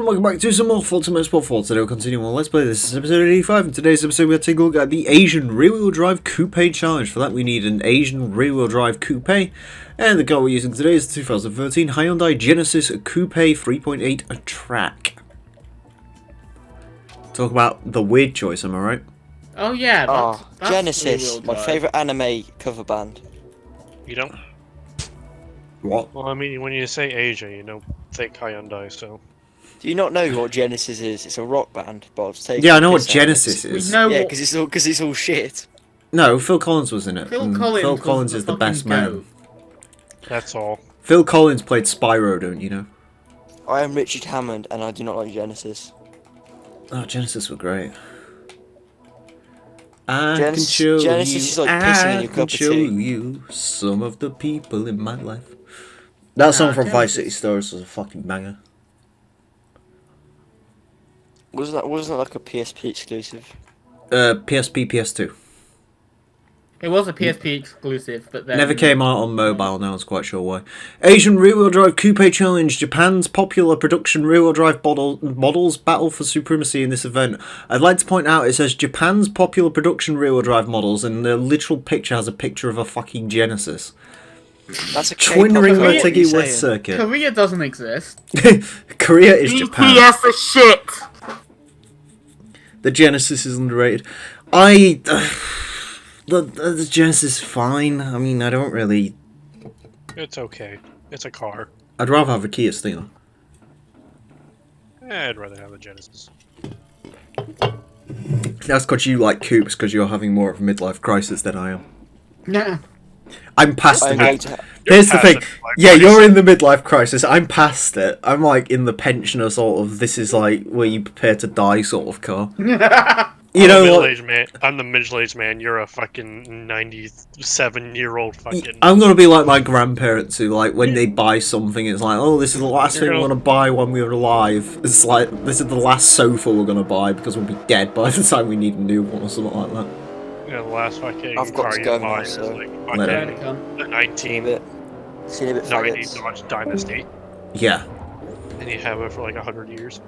everyone, welcome back to some more Forza Motorsport. Today we'll continue on Let's Play. This is episode 85. In today's episode we're taking a look at the Asian rear-wheel drive coupe challenge. For that we need an Asian rear-wheel drive coupe. And the car we're using today is the 2013 Hyundai Genesis Coupe 3.8 track. Talk about the weird choice, am I right? Oh yeah, that's Genesis, my favourite anime cover band. You don't? What? Well, I mean, when you say Asia, you don't think Hyundai, so... Do you not know what Genesis is? It's a rock band, but I'll take Yeah, I know what Genesis is. Yeah, because it's all shit. No, Phil Collins was in it. Phil Collins is the best man. That's all. Phil Collins played Spyro, don't you know? I am Richard Hammond, and I do not like Genesis. Oh, Genesis were great. Genesis is like pissing in your cup of show tea. you some of the people in my life. That song from Vice City Stories was a fucking banger. Wasn't that like a PSP exclusive? PSP, PS2. It was a PSP exclusive, but then... Never came out on mobile, no one's quite sure why. Asian rear-wheel drive coupe challenge. Japan's popular production rear-wheel drive models battle for supremacy in this event. I'd like to point out it says Japan's popular production rear-wheel drive models, and the literal picture has a picture of a fucking Genesis. That's a Twin ring Motegi West saying. Circuit. Korea doesn't exist. Korea is Japan. BTS is shit! The Genesis is underrated. The Genesis is fine. I mean, I don't really... It's okay. It's a car. I'd rather have a Kia Stinger. I'd rather have a Genesis. That's because you like coupes, because you're having more of a midlife crisis than I am. Nah. I'm past I'm it. going to Here's the past thing. the midlife Yeah, crisis. you're in the midlife crisis. I'm past it. I'm like in the pensioner sort of, this is like where you prepare to die sort of car. You know what? Middle-aged man. I'm the middle-aged man. You're a fucking 97-year-old fucking... I'm gonna be like my grandparents who, like, when they buy something, it's like, oh, this is the last thing we're gonna buy when we're alive. It's like, this is the last sofa we're gonna buy because we'll be dead by the time we need a new one or something like that. You know, the last fucking I've got car to you go buy now, is so- like Let There it. they come. the seen a 1990 bit faggots. Dodge Dynasty, Yeah. and you have it for like 100 years.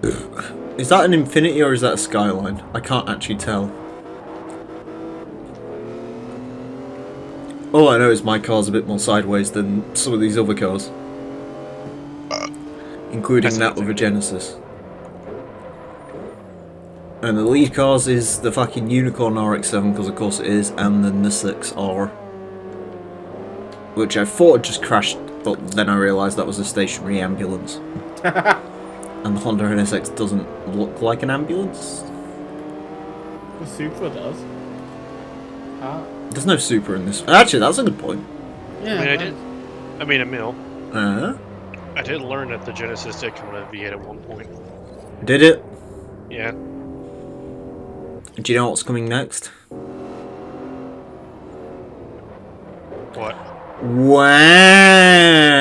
Is that an Infinity or is that a Skyline? I can't actually tell. All I know is my car's a bit more sideways than some of these other cars. Including That's that with a Genesis. And the lead cars is the fucking Unicorn RX-7, because of course it is, and the Nissan R. Which I thought had just crashed, but then I realised that was a stationary ambulance. And the Honda NSX doesn't look like an ambulance. The Supra does. There's no Super in this. Actually, that's a good point. Yeah. I mean, Emile, Uh, I did learn that the Genesis did come with a V8 at one point. did it? Yeah. Do you know what's coming next? What?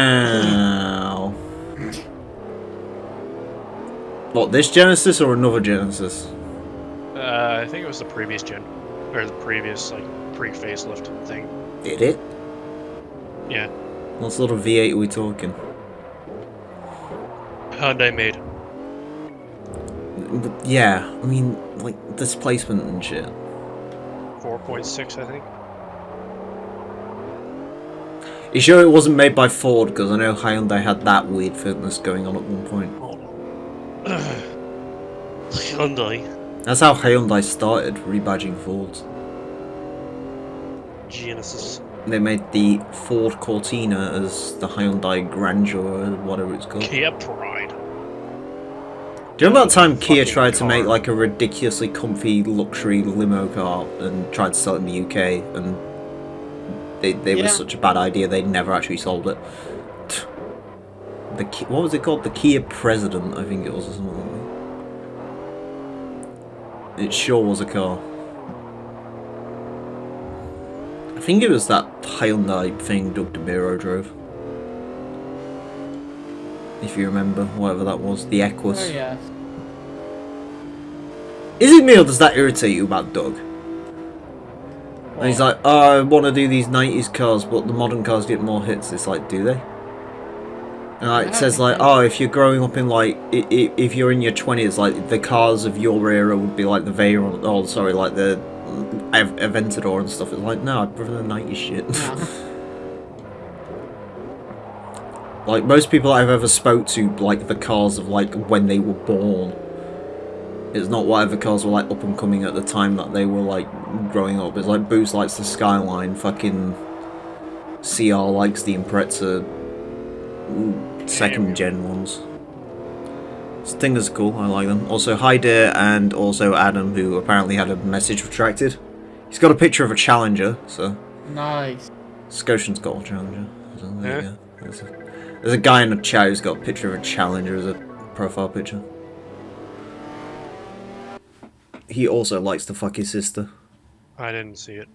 Wow. What, this Genesis or another Genesis? I think it was the previous gen, or the previous like pre-facelift thing. Did it? Yeah. What sort of V8 are we talking? Hyundai made. Yeah, I mean, like, displacement and shit. 4.6, I think. You sure it wasn't made by Ford? Because I know Hyundai had that weird fitness going on at one point. Hyundai. That's how Hyundai started rebadging Fords. Genesis. They made the Ford Cortina as the Hyundai Grandeur or whatever it's called. Kia Pride. Do you remember that time Kia Fucking tried to make car. like a ridiculously comfy luxury limo car and tried to sell it in the UK, and they were Yeah. such a bad idea they never actually sold it. What was it called? The Kia President, I think it was, or something like that. It sure was a car. I think it was that Hyundai thing Doug DeMiro drove. If you remember, whatever that was, the Equus. Oh yeah. Is it me or does that irritate you about Doug? And he's like, oh, I want to do these 90s cars, but the modern cars get more hits. It's like, do they? It says like, oh, if you're growing up in like, if you're in your 20s, like the cars of your era would be like the Veyron, oh sorry, like the Aventador and stuff. It's like, no, I prefer the 90s shit. No. Like most people I've ever spoke to, like the cars of like when they were born. It's not whatever cars were like up and coming at the time that they were like growing up. It's like Boost likes the Skyline, fucking CR likes the Impreza second gen ones. This thing is cool, I like them. Also Hyder and also Adam, who apparently had a message retracted. He's got a picture of a Challenger, so... Nice. Scotian's got a Challenger. So there Yeah. you go. There's a guy in the chat who's got a picture of a Challenger as a profile picture. He also likes to fuck his sister. I didn't see it.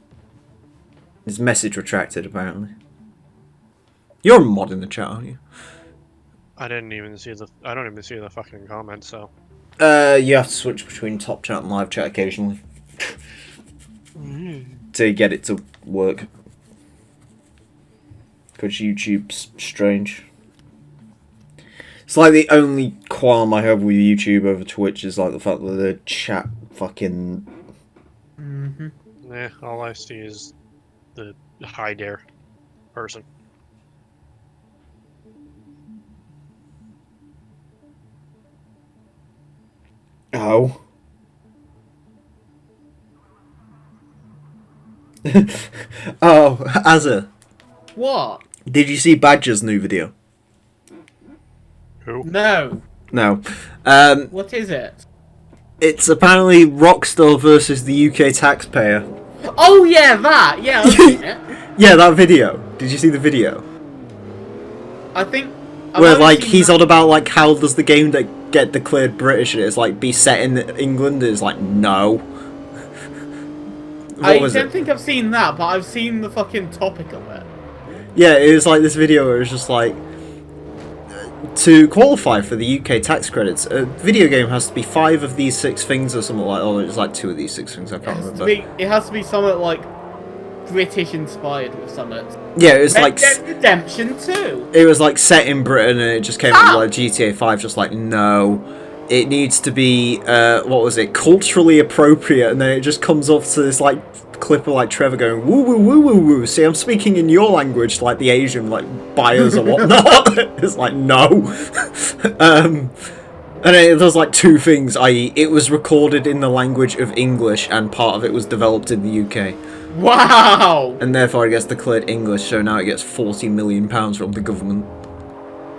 His message retracted, apparently. You're a mod in the chat, aren't you? I didn't even see the. I don't even see the fucking comments. So. You have to switch between top chat and live chat occasionally. To get it to work. Because YouTube's strange. It's like the only qualm I have with YouTube over Twitch is like the fact that the chat fucking... Yeah, all I see is the high dare person. Oh. Oh, Azza. What? Did you see Badger's new video? Who? No. No. What is it? It's apparently Rockstar versus the UK taxpayer. Oh yeah, that. Yeah, I've seen it. Yeah, that video. Did you see the video? I think. Where like he's on about like how does the game that get declared British and it's like be set in England? It's like no. I don't think I've seen that, but I've seen the fucking topic of it. Yeah, it was like this video where it was just like to qualify for the UK tax credits, a video game has to be 5 of these 6 things or something like. Oh, it's like 2 of these 6 things. I can't remember. It has to be something like British inspired with something. Yeah, it was Red like Dead Redemption 2. It was like set in Britain, and it just came up with like GTA 5. Just like no, it needs to be what was it? Culturally appropriate, and then it just comes off to this like clip of like Trevor going woo woo woo woo woo. See, I'm speaking in your language, like the Asian like buyers or whatnot. It's like no. And it does like 2 things, i.e. it was recorded in the language of English and part of it was developed in the UK. Wow! And therefore it gets declared English, so now it gets £40 million from the government.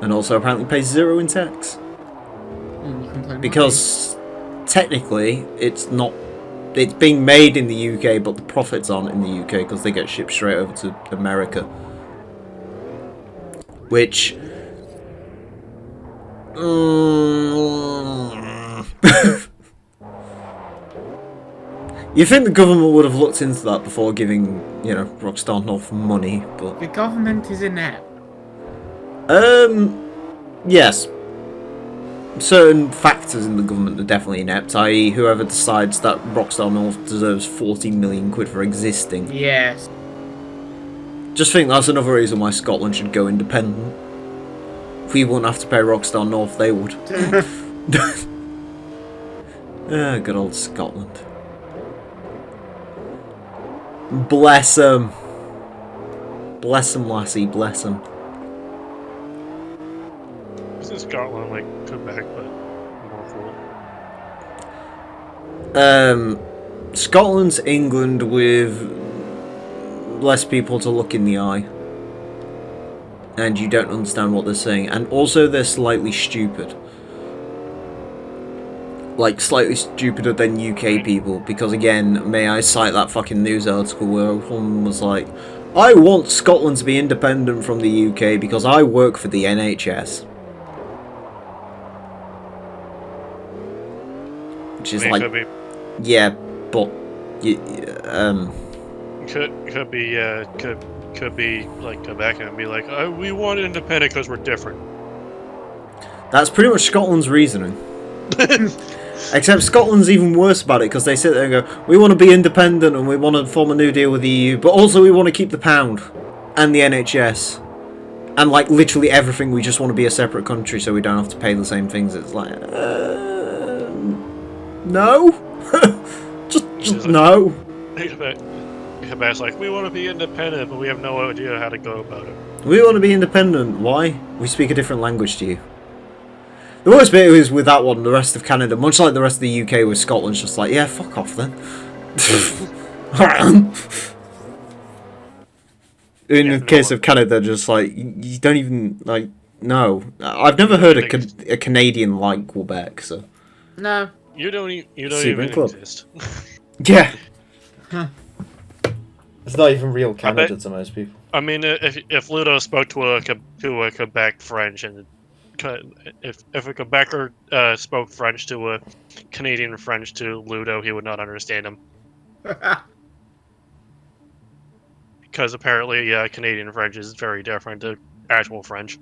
And also apparently pays 0 in tax. Because technically it's not... It's being made in the UK, but the profits aren't in the UK because they get shipped straight over to America. Which... You think the government would have looked into that before giving, you know, Rockstar North money, but... The government is inept. Yes. Certain factors in the government are definitely inept, i.e. whoever decides that Rockstar North deserves 40 million quid for existing. Yes. Just think that's another reason why Scotland should go independent. If we wouldn't have to pay Rockstar North, they would. Ah, good old Scotland. Bless them. Bless them, lassie, bless them. Isn't Scotland like Quebec, but more full? Scotland's England with less people to look in the eye. And you don't understand what they're saying. And also they're slightly stupid. Like, slightly stupider than UK people. Because again, may I cite that fucking news article where a woman was like, I want Scotland to be independent from the UK because I work for the NHS. Which is like... Yeah, but... Could be like Quebec and be like, oh, we want independent because we're different. That's pretty much Scotland's reasoning. Except Scotland's even worse about it because they sit there and go, we want to be independent and we want to form a new deal with the EU, but also we want to keep the pound and the NHS And like literally everything, we just want to be a separate country so we don't have to pay the same things. It's like, no, just no. Quebec's like, we want to be independent, but we have no idea how to go about it. We want to be independent. Why? We speak a different language to you. The worst bit is with that one, the rest of Canada, much like the rest of the UK with Scotland's just like, yeah, fuck off then. In the case of Canada, just like, you don't even, like, no. I've never heard a Canadian like Quebec, so. No. You don't even exist. Yeah. It's not even real Canada to most people. I mean, if Ludo spoke to a Quebec French, and if a Quebecer spoke French to a Canadian French to Ludo, he would not understand him. Because apparently, Canadian French is very different to actual French.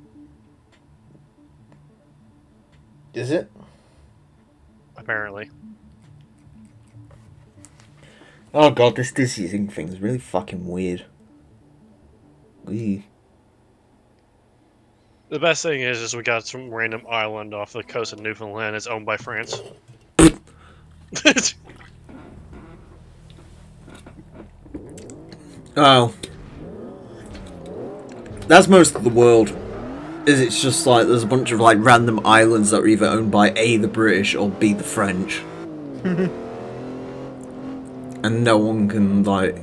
Is it? Apparently. Oh god, this dizzying thing is really fucking weird. Eee. The best thing is we got some random island off the coast of Newfoundland. It's owned by France. Oh. That's most of the world. It's just like there's a bunch of like random islands that are either owned by A, the British, or B, the French. And no one can like...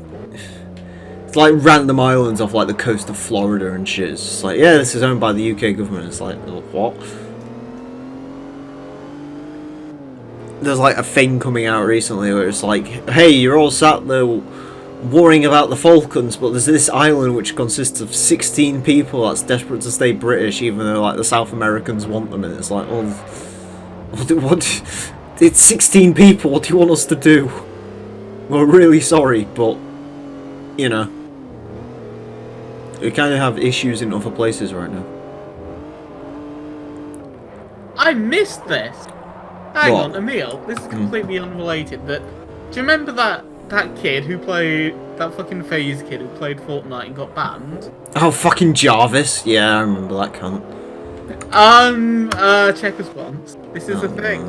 It's like random islands off like the coast of Florida and shit. It's just like, yeah, this is owned by the UK government. It's like, what? There's like a thing coming out recently where it's like, hey, you're all sat there worrying about the Falklands, but there's this island which consists of 16 people that's desperate to stay British, even though like the South Americans want them, and it's like, oh, what? It's 16 people. What do you want us to do? We're really sorry, but you know, we kind of have issues in other places right now. I missed this. Hang What? on, Emile. This is completely unrelated. But do you remember that kid who played that fucking FaZe kid who played Fortnite and got banned? Oh, fucking Jarvis. Yeah, I remember that cunt. Check response. This is a thing.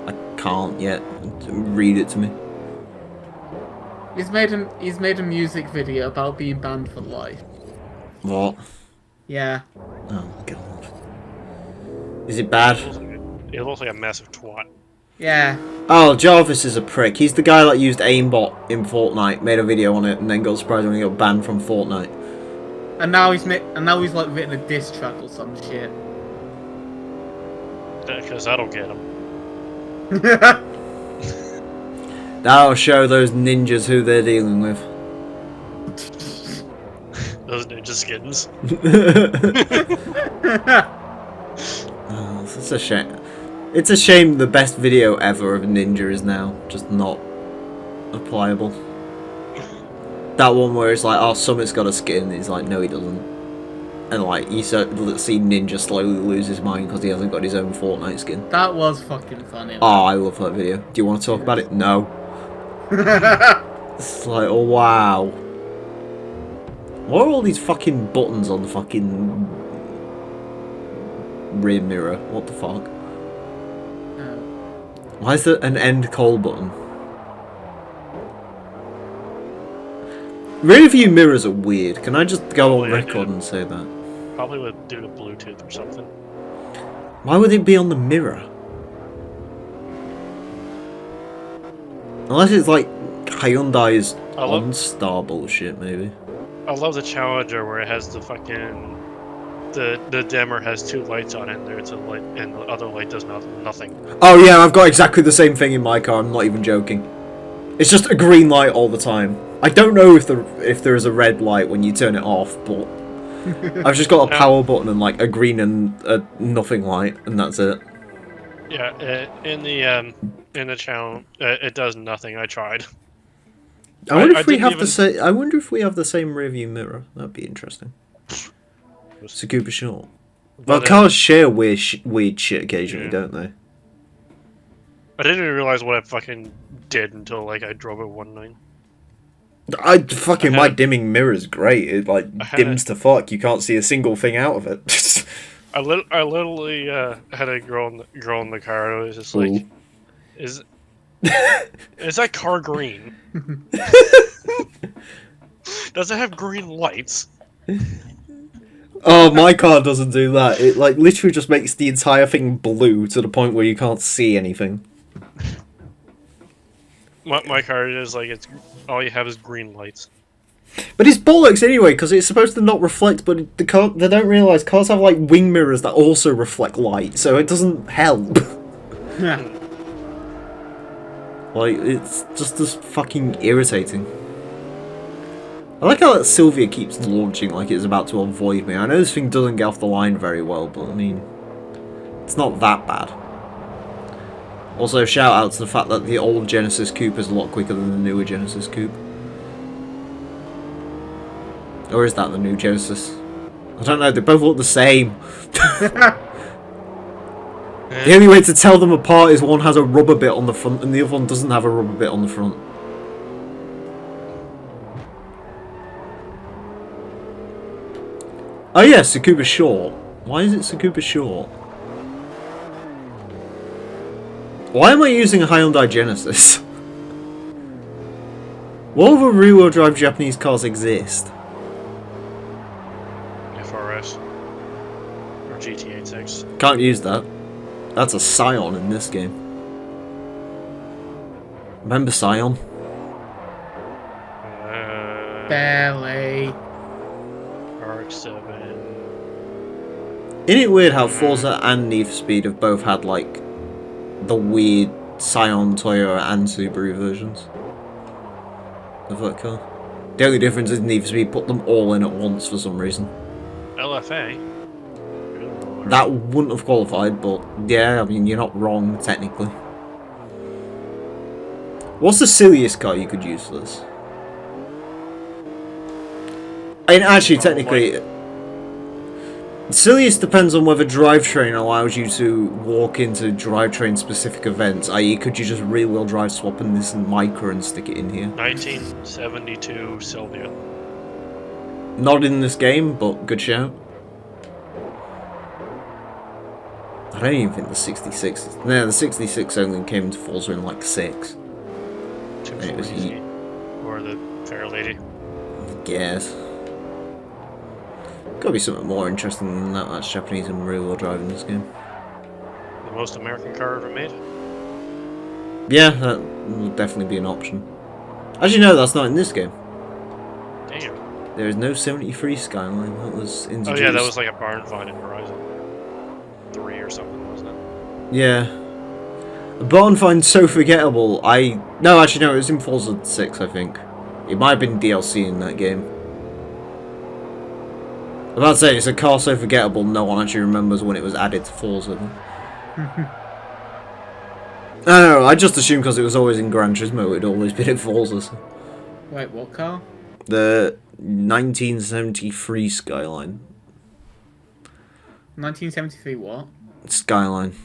I can't yet. Read it to me. He's made a music video about being banned for life. What? Yeah. Oh god. Is it bad? It looks like a massive twat. Yeah. Oh, Jarvis is a prick. He's the guy that used aimbot in Fortnite, made a video on it, and then got surprised when he got banned from Fortnite. And now he's like written a diss track or some shit. Because that'll get him. That'll show those ninjas who they're dealing with. Those ninja skins. Oh, it's a shame. It's a shame the best video ever of a ninja is now just not applicable. That one where it's like, oh, Summit's got a skin. He's like, no, he doesn't. And like, you see Ninja slowly lose his mind because he hasn't got his own Fortnite skin. That was fucking funny. Oh, I love that video. Do you want to talk about it? No. It's like, oh wow. What are all these fucking buttons on the fucking rear mirror? What the fuck? Why is there an end call button? Rear view mirrors are weird. Can I just go on record and say that? Probably would do to Bluetooth or something. Why would it be on the mirror? Unless it's like Hyundai's OnStar bullshit, maybe. I love the Challenger where it has the fucking... The dimmer has two lights on it, and there's a light, and the other light does nothing. Oh yeah, I've got exactly the same thing in my car. I'm not even joking. It's just a green light all the time. I don't know if there is a red light when you turn it off, but I've just got a power button and like a green and a nothing light, and that's it. Yeah, in the channel, it does nothing. I tried. I wonder if we have the same. I wonder if we have the same rearview mirror. That'd be interesting. Super short. Well, cars share weird shit occasionally, don't they? I didn't even realize what I fucking did until like I drove it one night. My dimming mirror is great. It like dims to fuck. You can't see a single thing out of it. I literally had a girl in the car. It was just like, Ooh. is that car green? Does it have green lights? Oh, my car doesn't do that. It like literally just makes the entire thing blue to the point where you can't see anything. My car is like, it's all you have is green lights. But it's bollocks anyway, because it's supposed to not reflect, but they don't realise cars have like wing mirrors that also reflect light, so it doesn't help. Like, it's just as fucking irritating. I like how that Sylvia keeps launching like it's about to avoid me. I know this thing doesn't get off the line very well, but I mean, it's not that bad. Also, shout out to the fact that the old Genesis Coupe is a lot quicker than the newer Genesis Coupe. Or is that the new Genesis? I don't know, they both look the same. The only way to tell them apart is one has a rubber bit on the front and the other one doesn't have a rubber bit on the front. Oh yeah, Tsukuba short. Why is it Tsukuba short? Why am I using a Hyundai Genesis? What other rear-wheel drive Japanese cars exist? FRS or GT86. Can't use that. That's a Scion in this game. Remember Scion? Barely. RX-7. Isn't it weird how Forza and Need for Speed have both had like the weird Scion, Toyota and Subaru versions of that car? The only difference is Need for Speed put them all in at once for some reason. LFA. That wouldn't have qualified, but yeah, I mean, you're not wrong, technically. What's the silliest car you could use for this? I mean, actually, technically, silliest depends on whether drivetrain allows you to walk into drivetrain-specific events, i.e. could you just rear-wheel drive swap in this Micra and stick it in here? 1972 Sylvia. Not in this game, but good shout. I don't even think the 66... No, the 66 only came to Forza in like 6. And it was easy. Or the Fair Lady. I guess. Gotta be something more interesting than that. That's Japanese and rear-wheel drive in this game. The most American car ever made? Yeah, that would definitely be an option. Actually, no, that's not in this game. Damn. There is no 73 Skyline. That was introduced. Oh yeah, that was like a barn find in Horizon 3 or something, wasn't it? Yeah. A barn find so forgettable. No, actually, no, it was in Forza 6, I think. It might have been DLC in that game. I was about to say, it's a car so forgettable no one actually remembers when it was added to Forza. No, I just assumed because it was always in Gran Turismo, it'd always been in Forza. So. Wait, what car? The 1973 Skyline. 1973 what? Skyline.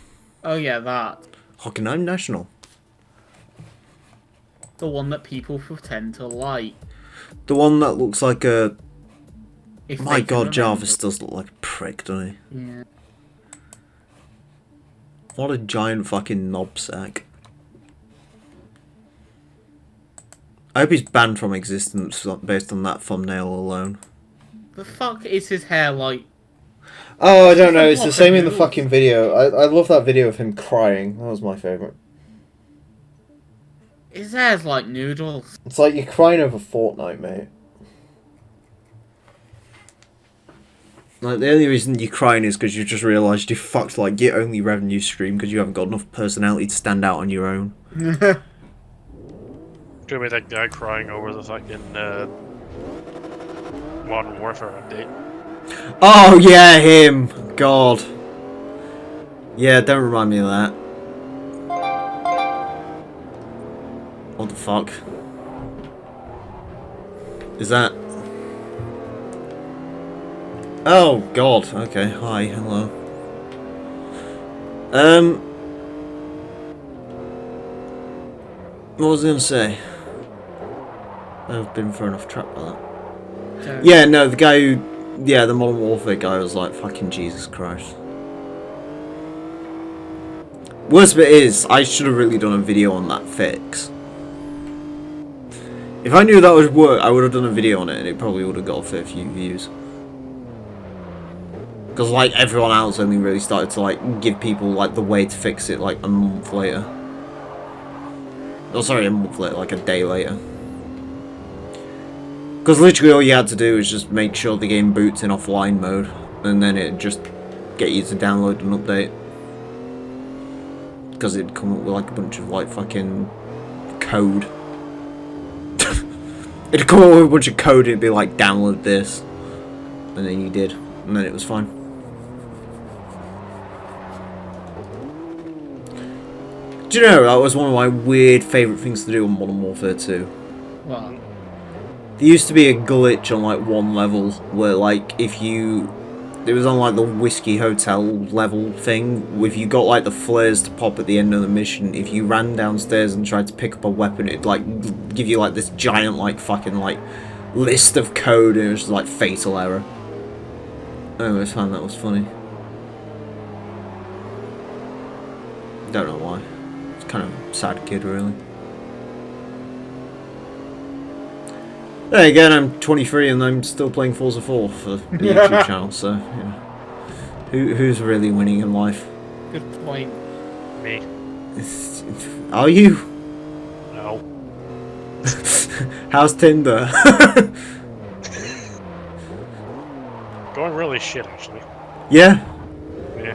Oh yeah, that. Hockenheim National. The one that people pretend to like. The one that looks like a... If My they can god, remember. Jarvis does look like a prick, doesn't he? Yeah. What a giant fucking knobsack. I hope he's banned from existence based on that thumbnail alone. The fuck is his hair like? Oh, I don't know. It's the same in the fucking video. I love that video of him crying. That was my favourite. His hair's like noodles. It's like you're crying over Fortnite, mate. Like, the only reason you're crying is because you just realised you fucked, like, your only revenue stream because you haven't got enough personality to stand out on your own. Could be that guy crying over the fucking Modern Warfare update. Oh, yeah, him! God. Yeah, don't remind me of that. What the fuck? Is that... Oh, God. Okay, hi, hello. What was I going to say? I've been thrown off track by that. So, Yeah, no, the guy who... Yeah, the Modern Warfare guy was like, fucking Jesus Christ. Worst bit is, I should have really done a video on that fix. If I knew that would work, I would have done a video on it, and it probably would have got a fair few views. Because, like, everyone else only really started to, like, give people, like, the way to fix it, like, a month later. Oh, sorry, a month later, like, a day later. Because literally all you had to do was just make sure the game boots in offline mode, and then it'd just get you to download an update. Because it'd come up with like a bunch of like fucking code. It'd come up with a bunch of code and it'd be like, download this. And then you did, and then it was fine. Do you know, that was one of my weird favourite things to do on Modern Warfare 2. Well, There used to be a glitch on like one level where like if you, it was on like the Whiskey Hotel level thing, if you got like the flares to pop at the end of the mission, if you ran downstairs and tried to pick up a weapon, it'd like give you like this giant like fucking like list of code, and it was just, like fatal error. I always found that was funny. Don't know why. It's kind of a sad kid really. There again, I'm 23 and I'm still playing Forza 4 for the YouTube channel, so, yeah. Who's really winning in life? good point. Me. Are you? No. How's Tinder? Going really shit, actually. Yeah? Yeah.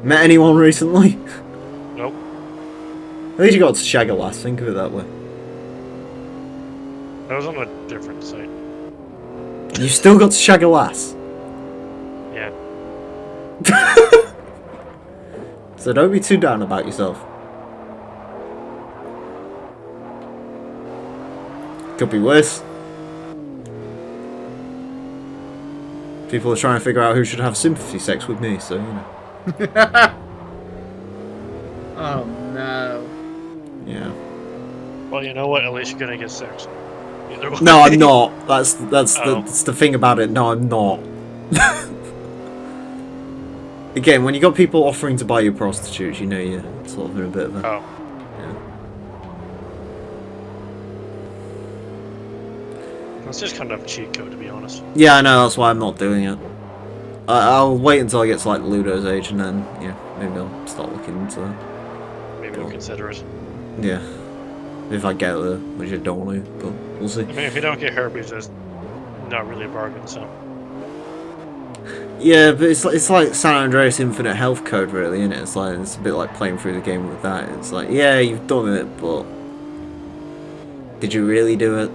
Met anyone recently? Nope. At least you got to shag a lass, think of it that way. I was on a different site. You still got to shag a lass? Yeah. So don't be too down about yourself. Could be worse. People are trying to figure out who should have sympathy sex with me, so, you know. Oh no. Yeah. Well, you know what? At least you're gonna get sex. Either way. No, I'm not. That's Oh. that's the thing about it. No, I'm not. Again, when you got people offering to buy you prostitutes, you know you're sort of in a bit of a... Oh. Yeah. That's just kind of a cheat code, to be honest. Yeah, I know, that's why I'm not doing it. I'll wait until I get to like Ludo's age, and then, yeah, maybe I'll start looking into that. Maybe we'll consider it. Yeah. If I get there, which I don't want to, but we'll see. I mean, if you don't get herpes, there's not really a bargain, so... Yeah, but it's like San Andreas Infinite Health Code, really, isn't it? It's like, it's a bit like playing through the game with that. It's like, yeah, you've done it, but... Did you really do it?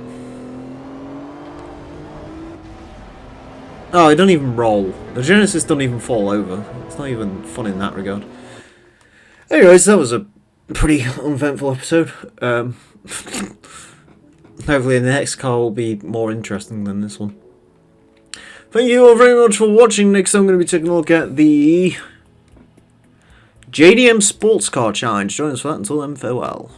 Oh, it doesn't even roll. The Genesis doesn't even fall over. It's not even fun in that regard. Anyways, that was a pretty uneventful episode. Hopefully the next car will be more interesting than this one. Thank you all very much for watching. Next I'm going to be taking a look at the JDM Sports Car Challenge. Join us for that. Until then, farewell.